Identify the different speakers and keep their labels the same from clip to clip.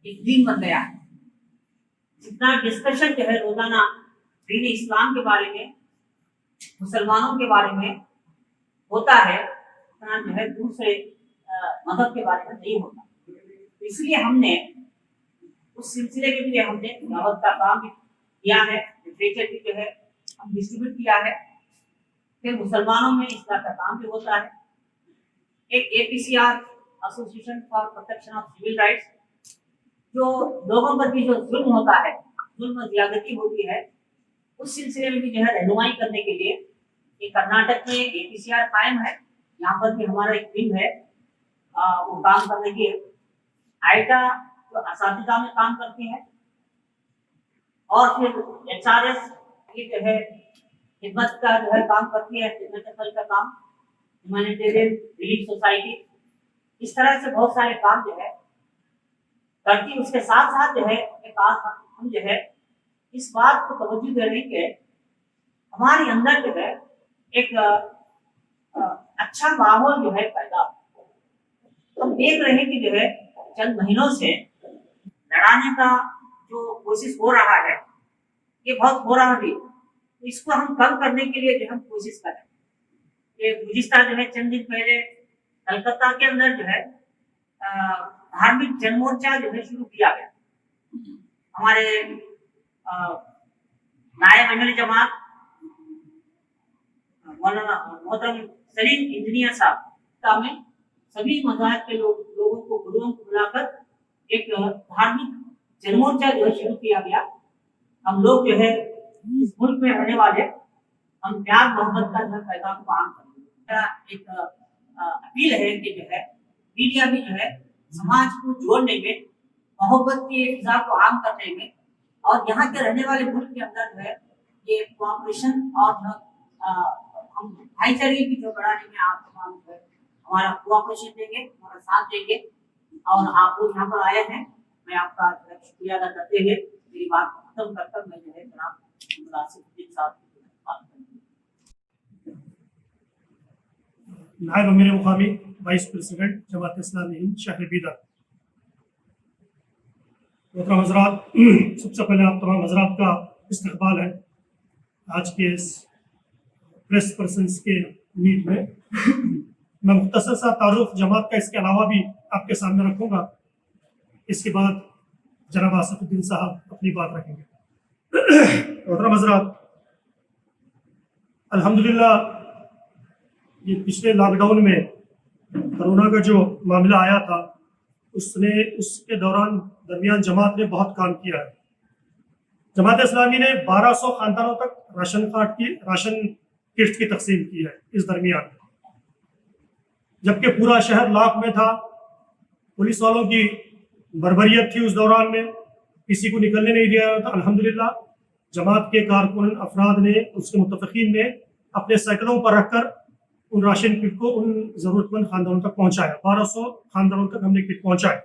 Speaker 1: एक दिन बन गया है। जितना डिस्कशन जो है रोजाना दीन इस्लाम के बारे में, मुसलमानों के बारे में होता है, उतना जो है दूसरे मजहब के बारे में नहीं होता। तो इसलिए हमने उस सिलसिले में भी हमने दावत का काम भी किया है, लिटरेचर भी जो है हम डिस्ट्रीब्यूट किया है। फिर मुसलमानों में इस्लाह का काम भी होता है। एक APCR association for protection of civil rights, जो लोगों पर भी जो जुल्म होता है, जुल्म ज्यादती होती है, उस सिलसिले में भी जो है रहनुमाई करने के लिए ये कर्नाटक में APCR कायम है। यहाँ पर भी हमारा एक विंग है, वो काम करने की आइटा जो असातिज़ा में काम करती है, और फिर HRS ये जो है खिदमत का जो है काम करती है, खिदमत का काम, ह्यूमैनिटेरियन रिलीफ सोसाइटी, इस तरह से बहुत सारे काम जो है करती। उसके साथ साथ जो है एक हम जो है इस बात को तवज्जो दे रहे हैं कि हमारे अंदर जो है एक अच्छा माहौल जो है पैदा हो। हम देख रहे हैं कि जो है चंद महीनों से लड़ाने का जो कोशिश हो रहा है, ये बहुत हो रहा भी, तो इसको हम कम करने के लिए जो हम कोशिश करें। ये गुज़िश्ता जो है चंद दिन पहले कलकत्ता के अंदर जो है धार्मिक जनमोर्चा जो है शुरू किया गया। हमारे नायब अमीर जमात मौलाना मोहतरम सलीम इंजीनियर साहब का में सभी मज़ाहब के लोगों को गुरुओं को बुलाकर एक धार्मिक जनमोर्चा जो है शुरू किया गया। हम लोग जो है इस मुल्क में रहने वाले, हम प्यार मोहब्बत का जो पैगाम को आम करेंगे। एक अपील है कि जो है मीडिया भी जो है समाज को जोड़ने में, मोहब्बत की फिजा को आम करने में, और यहाँ के रहने वाले मुल्क के अंदर जो है ये कोऑपरेशन और हम भाईचारे की जो बढ़ाने में आप तमाम जो है हमारा कोऑपरेशन देंगे, हमारा साथ देंगे। और आप लोग यहाँ पर आए हैं, मैं आपका शुक्रिया अदा करते हुए मेरी बात को खत्म कर मैं जो है जनाब मुनासिब साहब की बात करूँगा।
Speaker 2: नायब अमीर मुकामी वाइस प्रेसिडेंट जमात इस्लामी हिंद शहर बीदर। मोहतरम हज़रात, सबसे पहले आप तमाम हज़रात का इस्तकबाल है आज के इस प्रेस पर्सन्स के मीट में। मैं मुख्तसर सा तारुफ जमात का इसके अलावा भी आपके सामने रखूँगा, इसके बाद जनाब आसिफुद्दीन साहब अपनी बात रखेंगे। मोहतरम हज़रात, अल्हम्दुलिल्लाह ये पिछले लॉकडाउन में कोरोना का जो मामला आया था, उसके दरमियान जमात ने बहुत काम किया है। जमात इस्लामी ने 1200 खानदानों तक राशन किट्स की तकसीम की है इस दरमियान, जबकि पूरा शहर लॉक में था। पुलिस वालों की बर्बरियत थी उस दौरान में, किसी को निकलने नहीं दिया था। अल्हम्दुलिल्लाह जमात के कारकुन अफराद ने, उसके मुतफ़क़ीन ने अपने साइकिलों पर रखकर उन राशन किट को उन ज़रूरतमंद खानदानों तक पहुँचाया। 1200 खानदानों तक हमने किट पहुँचाए।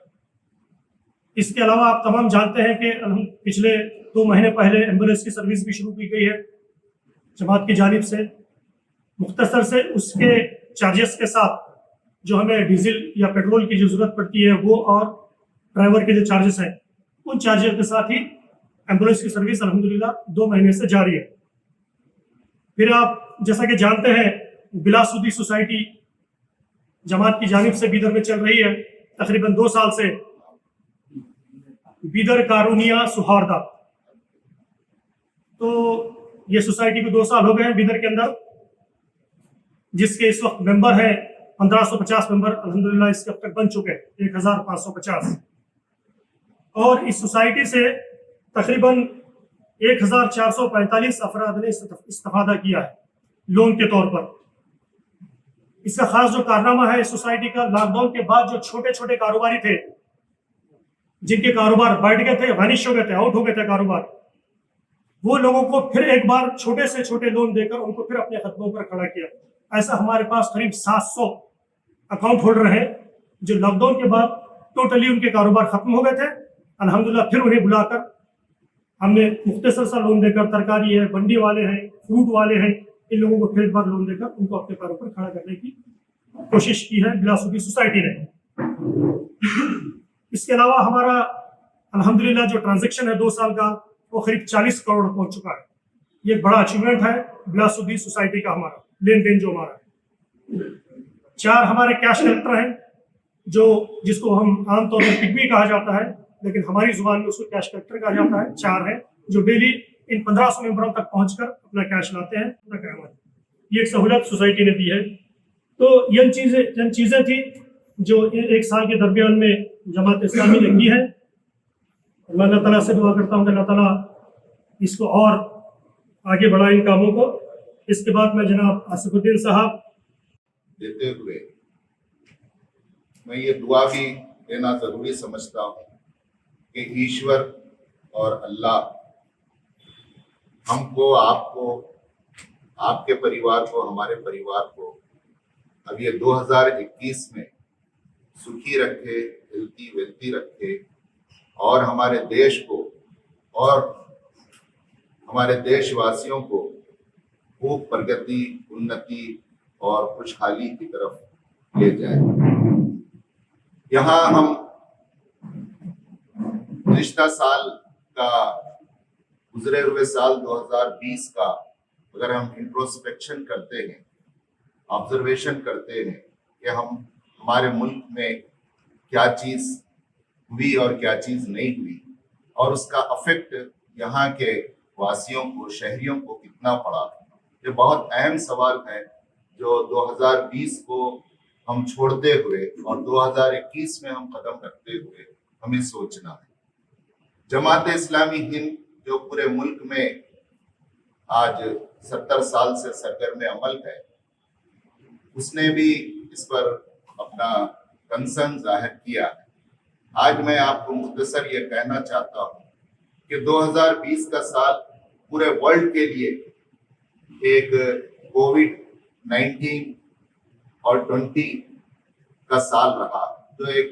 Speaker 2: इसके अलावा आप तमाम जानते हैं कि पिछले 2 महीने पहले एम्बुलेंस की सर्विस भी शुरू की गई है जमात की जानिब से। मुख्तसर से उसके चार्जेस के साथ जो हमें डीजल या पेट्रोल की जो ज़रूरत पड़ती है वो, और ड्राइवर के जो चार्जेस हैं, उन चार्जेस के साथ ही एम्बुलेंस की सर्विस अल्हम्दुलिल्लाह 2 महीने से जारी है। फिर आप जैसा कि जानते हैं बिलासुदी सोसाइटी जमात की जानिब से बीदर में चल रही है तकरीबन 2 साल से, बीदर कारूनिया सुहारदा। तो ये सोसाइटी को 2 साल हो गए हैं बीदर के अंदर, जिसके इस वक्त मेंबर हैं 1550 मेंबर। अल्हम्दुलिल्लाह इसके अब तक बन चुके हैं 1550। और इस सोसाइटी से तकरीबन 1445 अफराद ने इस्तेफादा किया है लोन के तौर पर। इसका खास जो कारनामा है इस सोसाइटी का, लॉकडाउन के बाद जो छोटे छोटे कारोबारी थे, जिनके कारोबार बैठ गए थे, वैनिश हो गए थे, आउट हो गए थे कारोबार, वो लोगों को फिर एक बार छोटे से छोटे लोन देकर उनको फिर अपने कदमों पर खड़ा किया। ऐसा हमारे पास करीब 700 अकाउंट होल्डर हैं जो लॉकडाउन के बाद टोटली उनके कारोबार खत्म हो गए थे। अल्हम्दुलिल्लाह फिर उन्हें बुलाकर हमने मुख्तसर सा लोन देकर, तरकारी है, बंडी वाले हैं, फ्रूट वाले हैं, इन लोगों को फिर एक बार लोन देकर उनको अपने पैरों पर खड़ा करने की कोशिश की है बिलासुदी सोसाइटी ने। इसके अलावा हमारा अल्हम्दुलिल्लाह जो ट्रांजैक्शन है 2 साल का वो करीब 40 करोड़ पहुंच चुका है। ये एक बड़ा अचीवमेंट है बिलासुद्दीन सोसाइटी का, हमारा लेन देन जो हमारा है। 4 हमारे कैश कलेक्टर हैं जो जिसको हम आमतौर पर पिग्मी कहा जाता है, लेकिन हमारी जुबान में उसको कैश कलेक्टर कहा जाता है। 4 हैं जो डेली इन 1500 मेंबरों तक पहुंचकर अपना कैश लाते हैं, अपना काम है। ये एक सहूलत सोसाइटी ने दी है। तो ये चीज़ें थी जो 1 साल के दरमियान में जमात इस्लामी ने की है। मैं अल्लाह ताला से दुआ करता हूँ कि अल्लाह ताला इसको और आगे बढ़ाए इन कामों को। इसके बाद मैं जनाब आसिफुद्दीन साहब
Speaker 3: देते हुए मैं ये दुआ भी देना ज़रूरी समझता हूँ कि ईश्वर और अल्लाह हमको, आपको, आपके परिवार को, हमारे परिवार को अब ये 2021 में सुखी रखे, हेल्थी वेल्थी रखे और हमारे देश को और हमारे देशवासियों को खूब प्रगति, उन्नति और खुशहाली की तरफ ले जाए। यहाँ हम गुज़िश्ता साल का, गुजरे हुए साल 2020 का अगर हम इंट्रोस्पेक्शन करते हैं, ऑब्जर्वेशन करते हैं कि हमारे मुल्क में क्या चीज़ हुई और क्या चीज़ नहीं हुई और उसका अफेक्ट यहाँ के वासियों को, शहरियों को कितना पड़ा, ये बहुत अहम सवाल है जो 2020 को हम छोड़ते हुए और 2021 में हम कदम रखते हुए हमें सोचना है। जमात इस्लामी हिंद जो पूरे मुल्क में आज 70 साल से सरगर्म अमल है, उसने भी इस पर अपना कंसर्न जाहिर किया है। आज मैं आपको मुख्तसर ये कहना चाहता हूँ कि 2020 का साल पूरे वर्ल्ड के लिए एक कोविड-19 और 20 का साल रहा, जो एक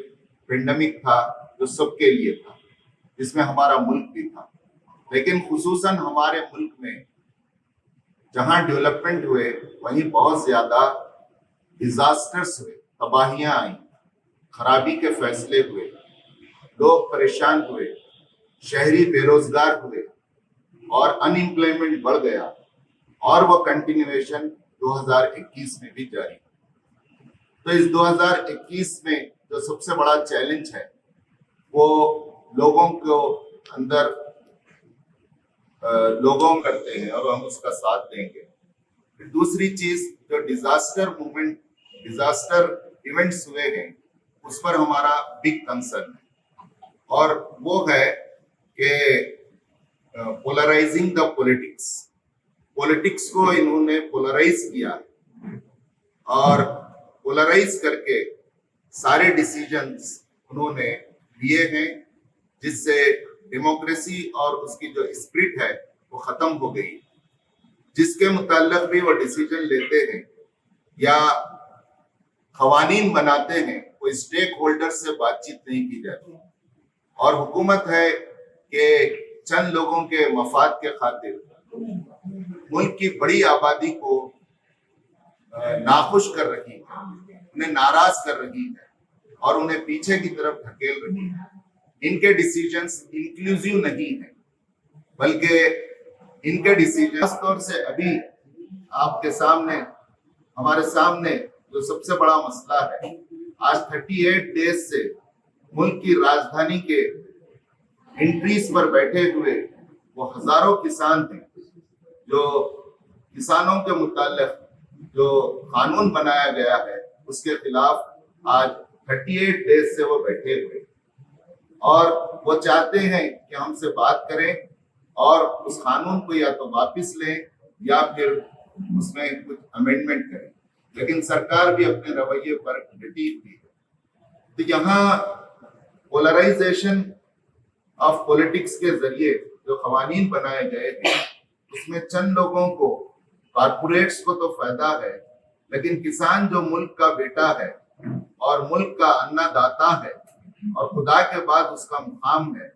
Speaker 3: पेंडेमिक था जो सबके लिए था, जिसमें हमारा मुल्क भी था। लेकिन खुसूसन हमारे मुल्क में जहां डेवलपमेंट हुए वहीं बहुत ज्यादा डिजास्टर्स हुए, तबाहियां आई, खराबी के फैसले हुए, लोग परेशान हुए, शहरी बेरोजगार हुए और अनएम्प्लॉयमेंट बढ़ गया और वो कंटिन्यूएशन 2021 में भी जारी। तो इस 2021 में जो सबसे बड़ा चैलेंज है वो लोगों को अंदर लोगों करते हैं और हम उसका साथ देंगे। फिर दूसरी चीज जो डिजास्टर इवेंट्स हुए हैं उस पर हमारा बिग कंसर्न है और वो है कि पोलराइजिंग द पॉलिटिक्स को इन्होंने पोलराइज किया और पोलराइज करके सारे डिसीजंस उन्होंने लिए हैं, जिससे डेमोक्रेसी और उसकी जो स्पिरिट है वो खत्म हो गई। जिसके मुताल्लिक भी वो डिसीजन लेते हैं या कवानीन बनाते हैं, कोई स्टेक होल्डर से बातचीत नहीं की जाती और हुकूमत है कि चंद लोगों के मफाद के खातिर मुल्क की बड़ी आबादी को नाखुश कर रही है, उन्हें नाराज कर रही है और उन्हें पीछे की तरफ धकेल रही है। इनके डिसीजंस इंक्लूसिव नहीं है, बल्कि इनके डिसीजन खास तौर से अभी आपके सामने, हमारे सामने जो सबसे बड़ा मसला है, आज 38 डेज से मुल्क की राजधानी के एंट्रीज पर बैठे हुए वो हजारों किसान हैं जो किसानों के मुताल्लिक जो कानून बनाया गया है उसके खिलाफ आज 38 डेज से वो बैठे हुए और वो चाहते हैं कि हमसे बात करें और उस कानून को या तो वापस लें या फिर उसमें कुछ अमेंडमेंट करें, लेकिन सरकार भी अपने रवैये पर डटी हुई है। तो यहाँ पोलराइजेशन ऑफ पॉलिटिक्स के जरिए जो कवानीन बनाए गए हैं उसमें चंद लोगों को, कॉर्पोरेट्स को तो फायदा है, लेकिन किसान जो मुल्क का बेटा है और मुल्क का अन्नदाता है और खुदा के बाद उसका मुकाम है,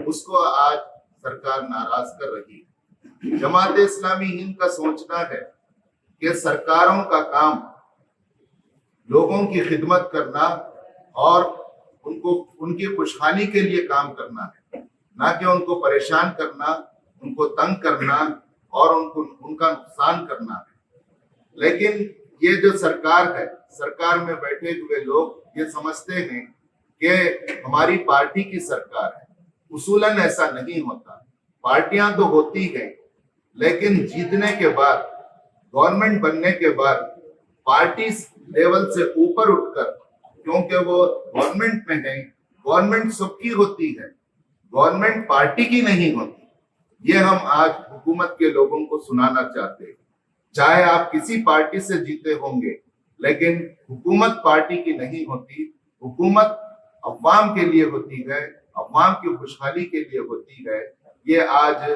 Speaker 3: उसको आज सरकार नाराज कर रही है। जमात इस्लामी हिंद का सोचना है कि सरकारों का काम लोगों की खिदमत करना और उनको उनकी खुशहाली के लिए काम करना है। ना कि उनको परेशान करना, उनको तंग करना और उनका नुकसान करना है। लेकिन ये जो सरकार है, सरकार में बैठे हुए लोग ये समझते हैं कि हमारी पार्टी की सरकार है। उसूलन ऐसा नहीं होता। पार्टियां तो होती हैं, लेकिन जीतने के बाद, गवर्नमेंट बनने के बाद पार्टी लेवल से ऊपर उठकर, क्योंकि वो गवर्नमेंट में है, गवर्नमेंट सबकी होती है, गवर्नमेंट पार्टी की नहीं होती। ये हम आज हुकूमत के लोगों को सुनाना चाहते हैं। चाहे आप किसी पार्टी से जीते होंगे, लेकिन हुकूमत पार्टी की नहीं होती। हुकूमत अवाम के लिए होती है, अवाम की खुशहाली के लिए होती है। ये आज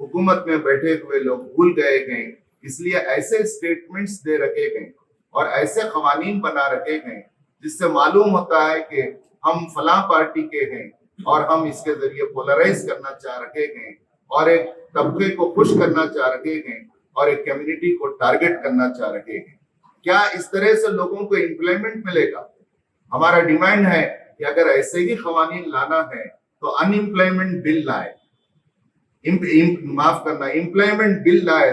Speaker 3: हुकूमत में बैठे हुए लोग भूल गए हैं, इसलिए ऐसे स्टेटमेंट्स दे रखे गए और ऐसे कवानीन बना रखे गए जिससे मालूम होता है कि हम फलां पार्टी के हैं और हम इसके जरिए पोलराइज करना चाह रहे हैं और एक तबके को खुश करना चाह रहे हैं और एक कम्युनिटी को टारगेट करना चाह रहे हैं। क्या इस तरह से लोगों को एम्प्लॉयमेंट मिलेगा? हमारा डिमांड है कि अगर ऐसे ही कवानीन लाना है तो अनएम्प्लॉयमेंट बिल लाए, माफ करना, एम्प्लॉयमेंट बिल लाए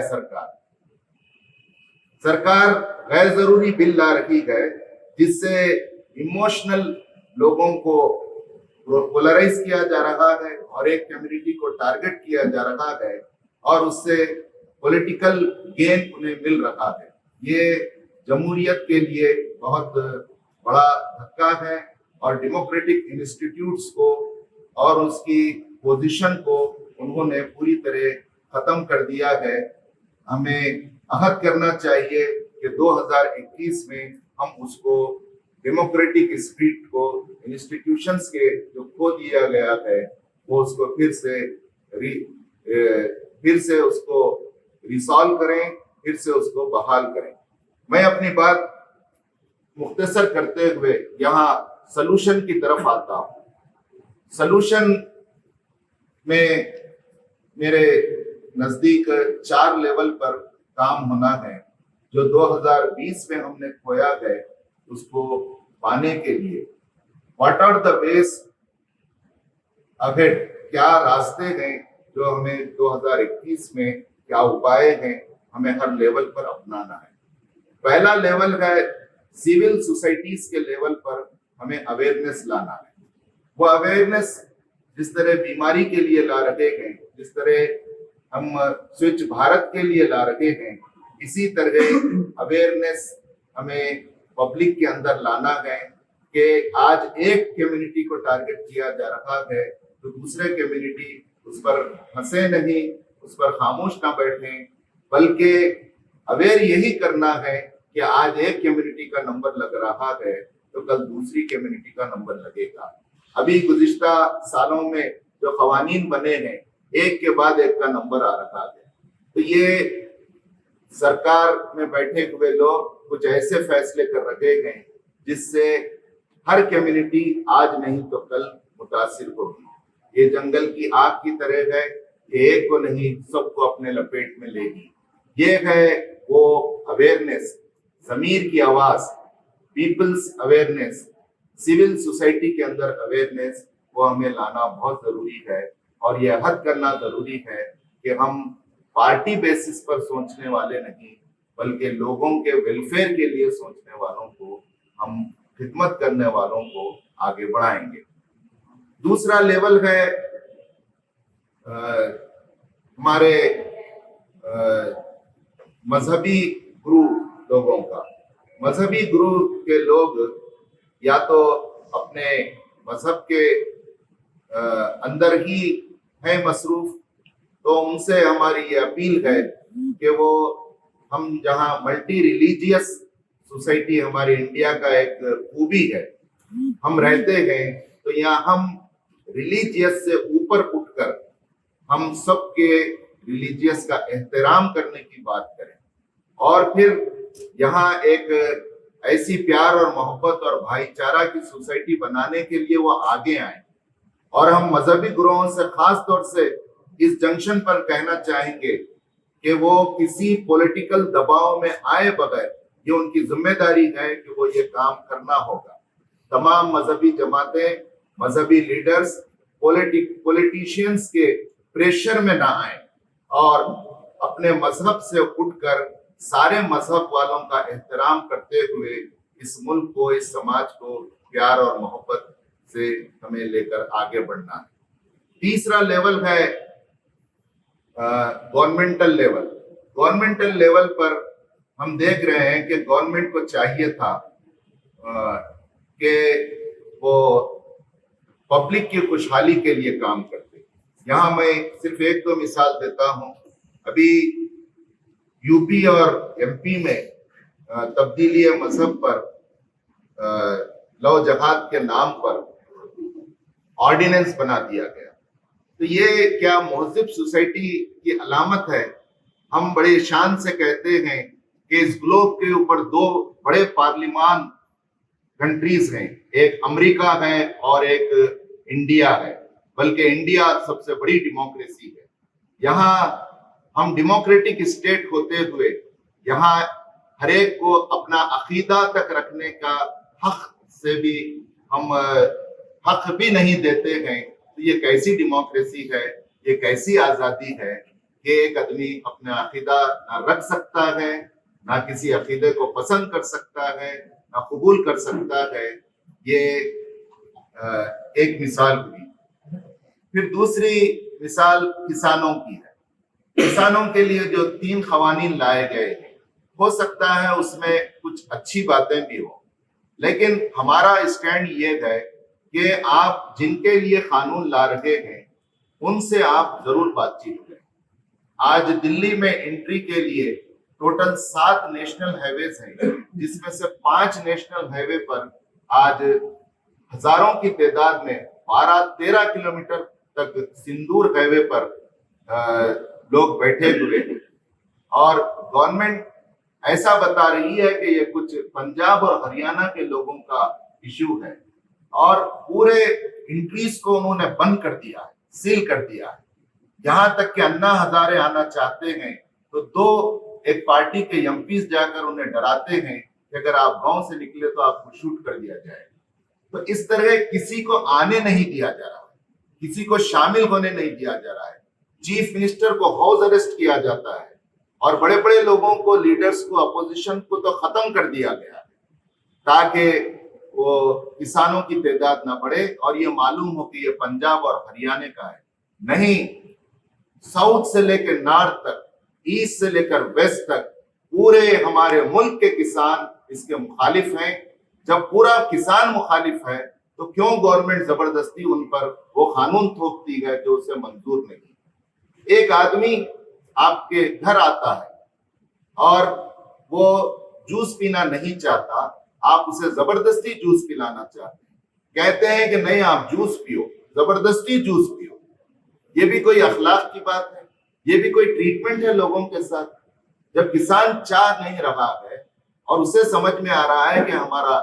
Speaker 3: सरकार गैर जरूरी बिल ला रही है जिससे इमोशनल लोगों को पोलराइज किया जा रहा है और एक कम्युनिटी को टारगेट किया जा रहा है और उससे पॉलिटिकल गेन उन्हें मिल रहा है। ये जमहूरियत के लिए बहुत बड़ा धक्का है और डेमोक्रेटिक इंस्टीट्यूट्स को और उसकी पोजीशन को उन्होंने पूरी तरह खत्म कर दिया है। हमें अहद करना चाहिए कि 2021 में हम उसको डेमोक्रेटिक स्पिरिट को, इंस्टीट्यूशंस के जो खो दिया गया है, वो उसको फिर से उसको रिसॉल्व करें, फिर से उसको बहाल करें। मैं अपनी बात मुख्तसर करते हुए यहाँ सलूशन की तरफ आता हूँ। सलूशन में मेरे नजदीक 4 लेवल पर काम होना है जो 2020 में हमने खोया है। उसको पाने के लिए what are the ways ahead, क्या रास्ते हैं जो हमें 2021 में, क्या उपाय हैं हमें हर लेवल पर अपनाना है। पहला लेवल है सिविल सोसाइटीज के लेवल पर हमें अवेयरनेस लाना है। वो अवेयरनेस जिस तरह बीमारी के लिए ला रहे हैं, जिस तरह हम स्वच्छ भारत के लिए ला रहे हैं, इसी तरह अवेयरनेस हमें पब्लिक के अंदर लाना है कि आज एक कम्युनिटी को टारगेट किया जा रहा है तो दूसरे कम्युनिटी उस पर हंसे नहीं, उस पर खामोश ना बैठे, बल्कि अवेयर यही करना है कि आज एक कम्युनिटी का नंबर लग रहा है तो कल दूसरी कम्युनिटी का नंबर लगेगा। अभी गुज़िश्ता सालों में जो कवानीन बने हैं, एक के बाद एक का नंबर आ रहा है। तो ये सरकार में बैठे हुए लोग कुछ ऐसे फैसले कर रखे हैं जिससे हर कम्युनिटी आज नहीं तो कल मुतासिर होगी। ये जंगल की आग की तरह है, ये एक को नहीं सबको अपने लपेट में लेगी। ये है वो अवेयरनेस, ज़मीर की आवाज, पीपल्स अवेयरनेस, सिविल सोसाइटी के अंदर अवेयरनेस, वो हमें लाना बहुत जरूरी है। और यह हद करना जरूरी है कि हम पार्टी बेसिस पर सोचने वाले नहीं, बल्कि लोगों के वेलफेयर के लिए सोचने वालों को, हम खिदमत करने वालों को आगे बढ़ाएंगे। दूसरा लेवल है हमारे मजहबी गुरु लोगों का। मजहबी गुरु के लोग या तो अपने मजहब के अंदर ही है मसरूफ, तो उनसे हमारी ये अपील है कि वो, हम जहाँ मल्टी रिलीजियस सोसाइटी हमारे इंडिया का एक खूबी है, हम रहते हैं, तो यहाँ हम रिलीजियस से ऊपर उठकर हम सबके रिलीजियस का एहतराम करने की बात करें और फिर यहाँ एक ऐसी प्यार और मोहब्बत और भाईचारा की सोसाइटी बनाने के लिए वो आगे आए। और हम मजहबी गुरुओं से खास तौर से इस जंक्शन पर कहना चाहेंगे कि वो किसी पॉलिटिकल दबाव में आए बगैर, ये उनकी जिम्मेदारी है कि वो ये काम करना होगा। तमाम मजहबी जमातें, मजहबी लीडर्स पॉलिटिशियंस के प्रेशर में ना आए और अपने मजहब से उठकर सारे मजहब वालों का एहतराम करते हुए इस मुल्क को, इस समाज को प्यार और मोहब्बत से हमें लेकर आगे बढ़ना है। तीसरा लेवल है गवर्नमेंटल लेवल। गवर्नमेंटल लेवल पर हम देख रहे हैं कि गवर्नमेंट को चाहिए था कि वो पब्लिक की खुशहाली के लिए काम करते। यहाँ मैं सिर्फ एक दो मिसाल देता हूँ। अभी यूपी और एमपी में तब्दीली मजहब पर लव जहाद के नाम पर ऑर्डिनेंस बना दिया गया। तो ये क्या महज़िब सोसाइटी की अलामत है? हम बड़े शान से कहते हैं कि इस ग्लोब के ऊपर दो बड़े पार्लिमान कंट्रीज हैं, एक अमेरिका है और एक इंडिया है, बल्कि इंडिया सबसे बड़ी डेमोक्रेसी है। यहाँ हम डेमोक्रेटिक स्टेट होते हुए यहाँ हर एक को अपना अकीदा तक रखने का हक से भी हम हक भी नहीं देते हैं। तो ये कैसी डेमोक्रेसी है, ये कैसी आजादी है कि एक आदमी अपना अकीदा ना रख सकता है, ना किसी अकीदे को पसंद कर सकता है, ना कबूल कर सकता है। ये एक मिसाल हुई। फिर दूसरी मिसाल किसानों की है। किसानों के लिए जो 3 क़वानीन लाए गए हैं, हो सकता है उसमें कुछ अच्छी बातें भी हो, लेकिन हमारा स्टैंड ये है कि आप जिनके लिए कानून ला रहे हैं उनसे आप जरूर बातचीत करें। आज दिल्ली में एंट्री के लिए टोटल 7 नेशनल हाईवेज हैं, जिसमें से 5 नेशनल हाईवे पर आज हजारों की तादाद में 12-13 किलोमीटर तक सिंदूर हाईवे पर लोग बैठे हुए हैं। और गवर्नमेंट ऐसा बता रही है कि ये कुछ पंजाब और हरियाणा के लोगों का इश्यू है और पूरे एंट्रीज को उन्होंने बंद कर दिया है, सील कर दिया है। यहाँ तक कि अन्ना हजारे आना चाहते हैं तो 2 एक पार्टी के एमपीज जाकर उन्हें डराते हैं कि अगर आप गांव से निकले तो आपको शूट कर दिया जाएगा। तो इस तरह किसी को आने नहीं दिया जा रहा है, किसी को शामिल होने नहीं दिया जा रहा है। चीफ मिनिस्टर को हाउस अरेस्ट किया जाता है और बड़े बड़े लोगों को, लीडर्स को, अपोजिशन को तो खत्म कर दिया गया है ताकि वो किसानों की तादाद ना बढ़े और ये मालूम हो कि ये पंजाब और हरियाणा का है। नहीं, साउथ से लेकर नॉर्थ तक, ईस्ट से लेकर वेस्ट तक पूरे हमारे मुल्क के किसान इसके मुखालिफ हैं। जब पूरा किसान मुखालिफ है तो क्यों गवर्नमेंट जबरदस्ती उन पर वो कानून थोपती है जो उसे मंजूर नहीं। एक आदमी आपके घर आता है और वो जूस पीना नहीं चाहता, आप उसे जबरदस्ती जूस पिलाना चाहते हैं, कहते हैं कि नहीं आप जूस पियो, जबरदस्ती जूस पियो। ये भी कोई अखलाक की बात है? ये भी कोई ट्रीटमेंट है लोगों के साथ? जब किसान चाह नहीं रहा है और उसे समझ में आ रहा है कि हमारा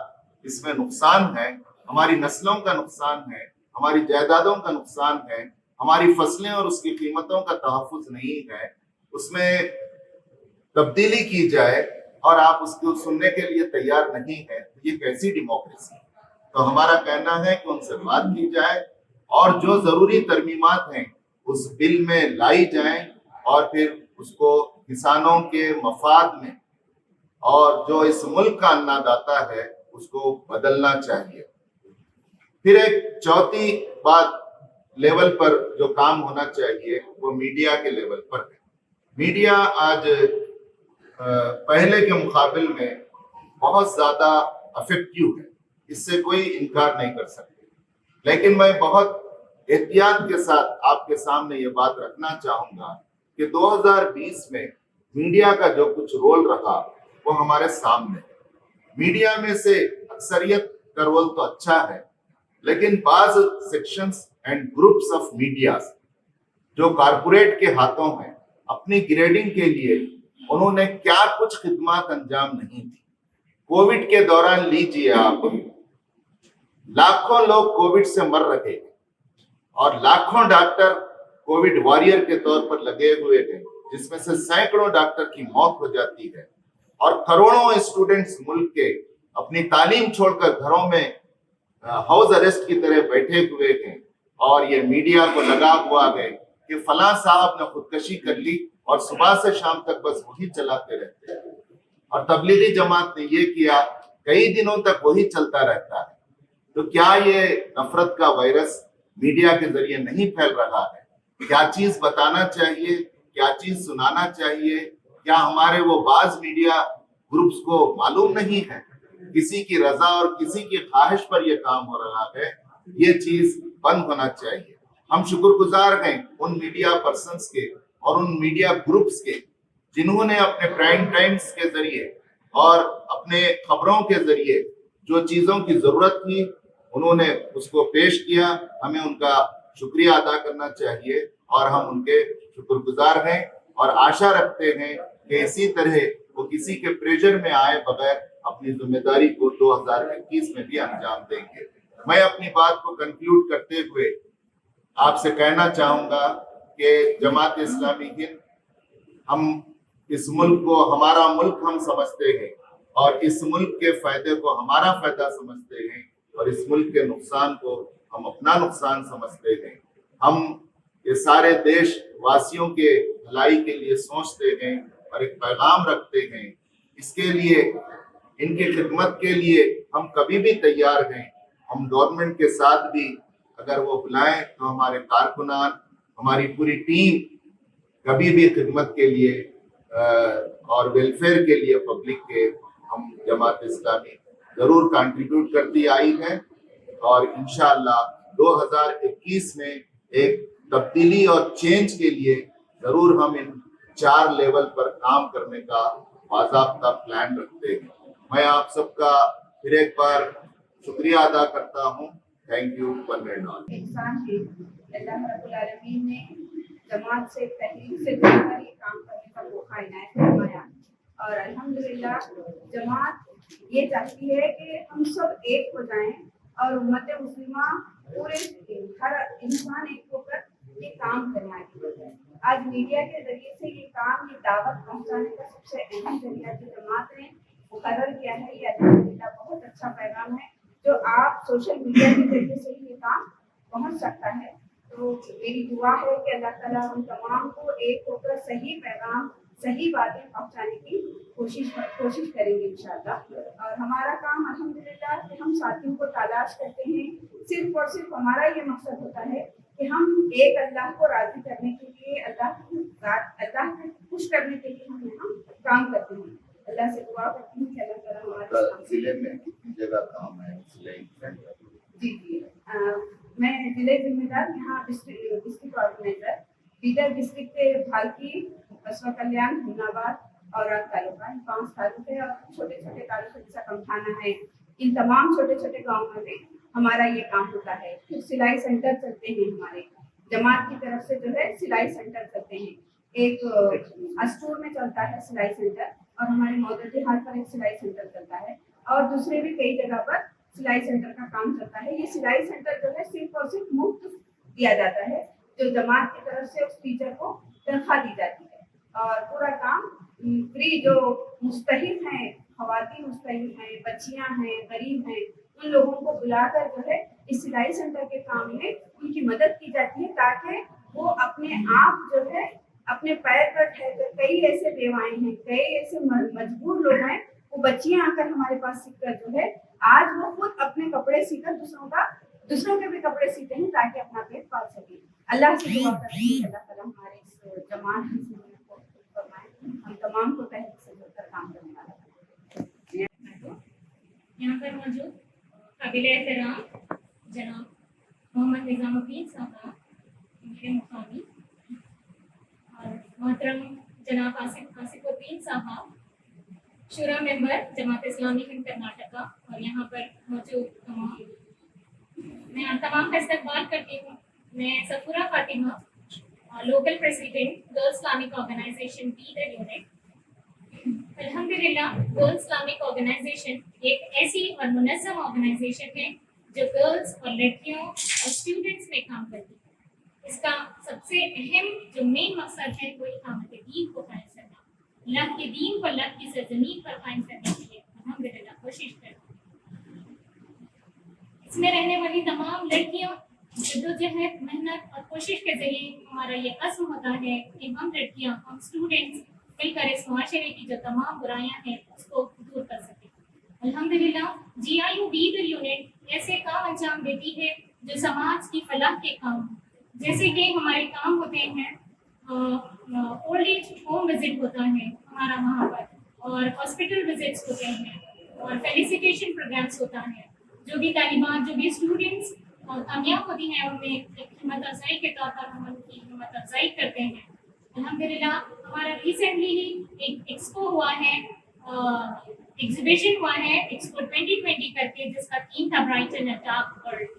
Speaker 3: इसमें नुकसान है, हमारी नस्लों का नुकसान है, हमारी जायदादों का नुकसान है, हमारी फसलें और उसकी कीमतों का तहफ्फुज नहीं है, उसमें तब्दीली की जाए और आप उसको सुनने के लिए तैयार नहीं है, तो ये कैसी डेमोक्रेसी है? तो हमारा कहना है कि उनसे बात की जाए और जो जरूरी तरमीमात हैं उस बिल में लाई जाएं और फिर उसको किसानों के मफाद में और जो इस मुल्क का अन्नदाता है उसको बदलना चाहिए। फिर एक चौथी बात लेवल पर जो काम होना चाहिए वो मीडिया के लेवल पर है। मीडिया आज पहले के मुकाबले में बहुत ज्यादा इफेक्टिव है, इससे कोई इनकार नहीं कर सकते। लेकिन मैं बहुत एहतियात के साथ आपके सामने ये बात रखना चाहूंगा कि 2020 में मीडिया का जो कुछ रोल रहा वो हमारे सामने। मीडिया में से अक्सरियत का रोल तो अच्छा है, लेकिन बाज sections and groups of media जो कारपोरेट के हाथों हैं, अपनी ग्रेडिंग के लिए उन्होंने क्या कुछ खिदमत अंजाम नहीं दी। कोविड के दौरान लीजिए आप, लाखों लोग कोविड से मर रहे हैं और लाखों डॉक्टर कोविड वॉरियर के तौर पर लगे हुए हैं, जिसमें से सैकड़ों डॉक्टर की मौत हो जाती है और करोड़ों स्टूडेंट्स मुल्क के अपनी तालीम छोड़कर घरों में हाउस अरेस्ट की तरह बैठे हुए हैं। اور یہ میڈیا کو لگا ہوا ہے کہ فلاں صاحب نے خودکشی کر لی اور صبح سے شام تک بس وہی چلاتے رہتے ہیں، اور تبلیغی جماعت نے یہ کیا، کئی دنوں تک وہی چلتا رہتا ہے. تو کیا یہ نفرت کا وائرس میڈیا کے ذریعے نہیں پھیل رہا ہے؟ کیا چیز بتانا چاہیے، کیا چیز سنانا چاہیے؟ کیا ہمارے وہ بعض میڈیا گروپس کو معلوم نہیں ہے؟ کسی کی رضا اور کسی کی خواہش پر یہ کام ہو رہا ہے. یہ چیز بند ہونا چاہیے. ہم شکر گزار ہیں ان میڈیا پرسنز کے اور ان میڈیا گروپس کے جنہوں نے اپنے پرائم ٹائمز کے ذریعے اور اپنے خبروں کے ذریعے جو چیزوں کی ضرورت تھی انہوں نے اس کو پیش کیا. ہمیں ان کا شکریہ ادا کرنا چاہیے اور ہم ان کے شکر گزار ہیں اور آشا رکھتے ہیں کہ اسی طرح وہ کسی کے پریشر میں آئے بغیر اپنی ذمہ داری کو 2021 میں بھی انجام دیں گے. میں اپنی بات کو کنکلوڈ کرتے ہوئے آپ سے کہنا چاہوں گا کہ جماعت اسلامی ہند، ہم اس ملک کو ہمارا ملک ہم سمجھتے ہیں اور اس ملک کے فائدے کو ہمارا فائدہ سمجھتے ہیں اور اس ملک کے نقصان کو ہم اپنا نقصان سمجھتے ہیں. ہم یہ سارے دیش واسیوں کے بھلائی کے لیے سوچتے ہیں اور ایک پیغام رکھتے ہیں. اس کے لیے ان کی خدمت کے لیے ہم کبھی بھی تیار ہیں. ہم گورنمنٹ کے ساتھ بھی اگر وہ بلائیں تو ہمارے کارکنان، ہماری پوری ٹیم کبھی بھی خدمت کے لیے اور ویلفیئر کے لیے پبلک کے ہم جماعت اسلامی ضرور کنٹریبیوٹ کرتی آئی ہے اور انشاءاللہ 2021 میں ایک تبدیلی اور چینج کے لیے ضرور ہم ان 4 لیول پر کام کرنے کا باضابطہ پلان رکھتے ہیں. میں آپ سب کا پھر ایک بار شکریہ ادا کرتا ہوں. Thank you one and all.
Speaker 4: انسان ہے، اللہ رب العالمین نے جماعت سے تحریک سے جڑ کر یہ کام کرنے کا موقع عنایت فرمایا اور الحمدللہ جماعت یہ چاہتی ہے کہ ہم سب ایک ہو جائیں اور امت مسلمہ پورے ہر انسان ایک ہو کر یہ کام کرنا ہے. آج میڈیا کے ذریعے سے یہ کام، یہ دعوت پہنچانے کا سب سے اہم ذریعہ جو جماعت نے مقرر کیا ہے، یہ الحمدللہ بہت اچھا پیغام ہے جو آپ سوشل میڈیا کے ذریعے سے یہ کام پہنچ سکتا ہے. تو میری دعا ہے کہ اللہ تعالیٰ ہم تمام کو ایک ہو کر صحیح پیغام، صحیح باتیں پہنچانے کی کوشش کریں گے انشاءاللہ. اور ہمارا کام الحمدللہ کہ ہم ساتھیوں کو تلاش کرتے ہیں، صرف اور صرف ہمارا یہ مقصد ہوتا ہے کہ ہم ایک اللہ کو راضی کرنے کے لیے، اللہ کو خوش کرنے کے لیے ہم یہاں کام کرتے ہیں. اللہ سے دعا کرتی ہوں کہ اللہ تعالیٰ ہمارے
Speaker 3: ضلع میں کتنی جگہ کام ہے؟
Speaker 4: جی میں ضلع ذمہ دار یہاں ڈسٹرکٹ آرگنائزر بیدر ڈسٹرکٹ کے بھالکی، قصبہ کلیان، حمنا آباد اور تعلقہ، 5 تعلق ہے اور چھوٹے چھوٹے تعلق جیسا کمتھانہ ہے. ان تمام چھوٹے چھوٹے گاؤں میں بھی ہمارا یہ کام ہوتا ہے. پھر سلائی سینٹر چلتے ہیں ہمارے جماعت کی طرف سے، جو ہے سلائی سینٹر چلتے ہیں. ایک اسٹور میں چلتا ہے سلائی سینٹر اور ہمارے مودودی ہال پر ایک سلائی سینٹر چلتا ہے اور دوسرے بھی کئی جگہ پر سلائی سینٹر کا کام چلتا ہے. یہ سلائی سینٹر جو ہے صرف اور صرف مفت دیا جاتا ہے، جو جماعت کی طرف سے اس ٹیچر کو تنخواہ دی جاتی ہے اور پورا کام فری. جو مستحق ہیں، خواتین مستحق ہیں، بچیاں ہیں، غریب ہیں، ان لوگوں کو بلا کر جو ہے اس سلائی سینٹر کے کام میں ان کی مدد کی جاتی ہے تاکہ وہ اپنے آپ جو ہے اپنے پیر پر ٹھہر کر، کئی ایسے بیوائیں ہیں، کئی ایسے مجبور لوگ ہیں، وہ بچیاں آ کر ہمارے پاس سیکھ کر جو ہے آج وہ خود اپنے کپڑے سی کر دوسروں کے بھی کپڑے سیتے ہیں تاکہ اپنا پیٹ پال سکیں. اللہ سے دعا کرتے ہیں کہ اللہ تعالیٰ ہمارے اس جماعت کی زندگی کو فرمائے، ہم تمام کو تحریک سے جڑ کر کام کرنے والا.
Speaker 5: یہاں پر موجود قابل احترام جناب محمد نظام الدین صاحب میرے مقامی اور محترم جناب آصف الدین صاحب شورا ممبر جماعت اسلامی ہند کرناٹکا اور یہاں پر موجود میں تمام کا استقبال کرتی ہوں. میں Safura Fatima, local president girls Islamic organization Bidar unit. الحمدللہ گرلز اسلامک آرگنائزیشن ایک ایسی اور منظم آرگنائزیشن ہے جو گرلز اور لڑکیوں اور اسٹوڈنٹس میں کام کرتی ہے. اس کا سب سے اہم جو مین مقصد ہے وہ اقامت دین کو قائم کرنا، اللہ کے دین کو اللہ کی سرزمین پر قائم کرنے کے لیے الحمدللہ کوشش کرتی ہے. اس میں رہنے والی تمام لڑکیوں जद्दोजहद मेहनत और कोशिश के ज़रिए हमारा ये अज़्म होता है कि हम लड़कियाँ हम स्टूडेंट्स मिलकर इस माशरे की जो तमाम बुराइयां हैं उसको दूर कर सकें। अल्हम्दुलिल्लाह GIU बीदर यूनिट ऐसे काम अंजाम देती है जो समाज की फलाह के काम, जैसे कि हमारे काम होते हैं ओल्ड एज होम विजिट होता है हमारा वहाँ पर, और हॉस्पिटल विजिट्स होते हैं और फेलिसिटेशन प्रोग्राम्स होता है। जो भी तालिबात जो भी स्टूडेंट्स कामयाब होती हैं उनमें एक हिम्मत अफजाई के तौर पर हम उनकी हिम्मत अफजाई करते हैं। अल्हम्दुलिल्लाह हमारा रिसेंटली ही एक एक्सपो हुआ है, एग्जीबिशन हुआ है एक्सपो 2020 करके, जिसका थीम था ब्राइटन अ डार्क वर्ल्ड।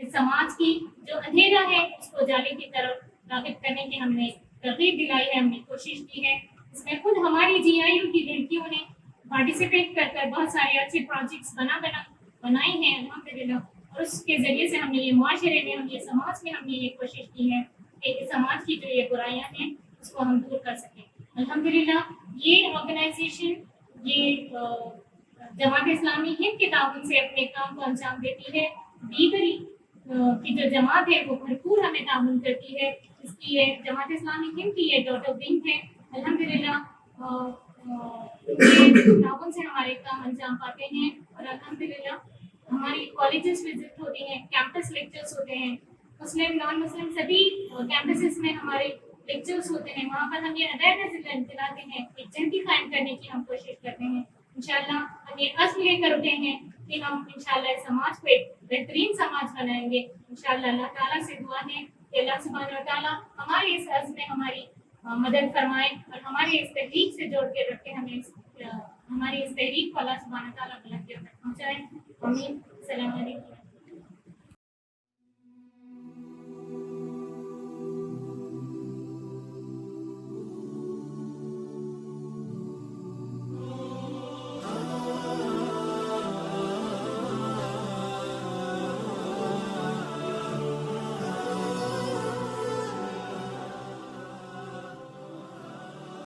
Speaker 5: इस समाज की जो अंधेरा है उसको उजाले की तरफ राग़िब करने की हमने तरगीब दिलाई है, हमने कोशिश की है। इसमें खुद हमारी GIU की लड़कियों ने पार्टिसिपेट कर बहुत सारे अच्छे प्रोजेक्ट्स बनाए हैं अल्हम्दुलिल्लाह, और उसके ज़रिए से हमने ये मुआशरे में हम ये समाज में हमने ये कोशिश की है कि समाज की जो ये बुराइयां हैं उसको हम दूर कर सकें। अल्हम्दुलिल्लाह ये ऑर्गेनाइजेशन ये जमात इस्लामी हिंद के ताउन से अपने काम को अंजाम देती है। बीदरी की जो जमात है वो भरपूर हमें ताउन करती है। इसकी ये जमात इस्लामी हिंद की ये डॉटर विंग है। अल्हम्दुलिल्लाह ताउन से हमारे काम अंजाम पाते हैं, और अल्हम्दुलिल्लाह हमारी कॉलेजेस विजिट होती हैं, कैंपस लेक्चर्स होते हैं, मुस्लिम नॉन मुस्लिम सभी कैंपसेस में हमारे लेक्चर्स होते हैं। वहाँ पर हम ये अवेयरनेस दिलाते हैं, एक जहती कायम करने की हम कोशिश करते हैं। इंशाल्लाह हम ये अज़्म लेकर उठे हैं कि हम इंशाल्लाह इस समाज को एक बेहतरीन समाज बनाएंगे। इंशाल्लाह अल्लाह ताला से दुआ है कि अल्लाह सुब्हानहू व तआला हमारे इस अज़्म में हमारी मदद फरमाए और हमारे इस तहरीक से जोड़ के रखे, हमें हमारी इस तहरीक को अल्लाह सुब्हानहू व तआला बुलंदियों तक पहुँचाए। आमीन। अस्सलामु अलैकुम।